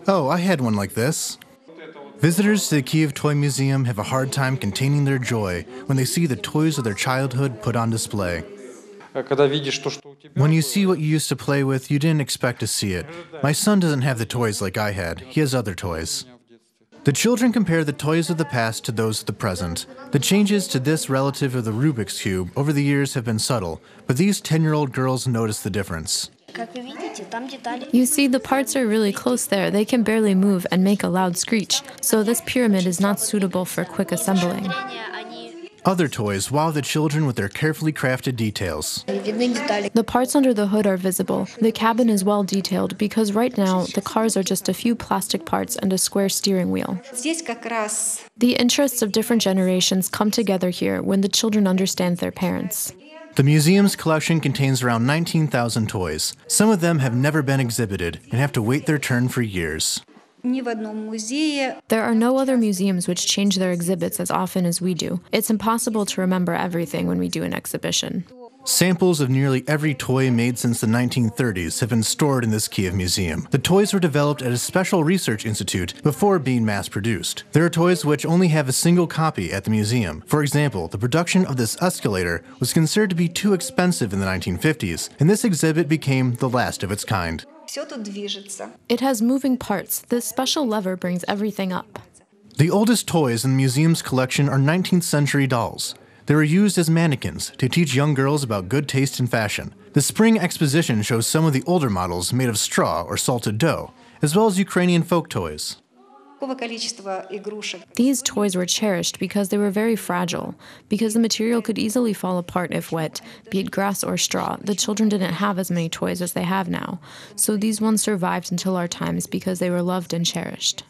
Oh, I had one like this. Visitors to the Kyiv Toy Museum have a hard time containing their joy when they see the toys of their childhood put on display. When you see what you used to play with, you didn't expect to see it. My son doesn't have the toys like I had. He has other toys. The children compare the toys of the past to those of the present. The changes to this relative of the Rubik's Cube over the years have been subtle, but these 10-year-old girls notice the difference. You see, the parts are really close there. They can barely move and make a loud screech, so this pyramid is not suitable for quick assembling. Other toys wow the children with their carefully crafted details. The parts under the hood are visible. The cabin is well detailed because right now the cars are just a few plastic parts and a square steering wheel. The interests of different generations come together here when the children understand their parents. The museum's collection contains around 19,000 toys. Some of them have never been exhibited and have to wait their turn for years. There are no other museums which change their exhibits as often as we do. It's impossible to remember everything when we do an exhibition. Samples of nearly every toy made since the 1930s have been stored in this Kyiv museum. The toys were developed at a special research institute before being mass-produced. There are toys which only have a single copy at the museum. For example, the production of this escalator was considered to be too expensive in the 1950s, and this exhibit became the last of its kind. It has moving parts. This special lever brings everything up. The oldest toys in the museum's collection are 19th century dolls. They were used as mannequins to teach young girls about good taste and fashion. The spring exposition shows some of the older models made of straw or salted dough, as well as Ukrainian folk toys. These toys were cherished because they were very fragile. Because the material could easily fall apart if wet, be it grass or straw, the children didn't have as many toys as they have now. So these ones survived until our times because they were loved and cherished.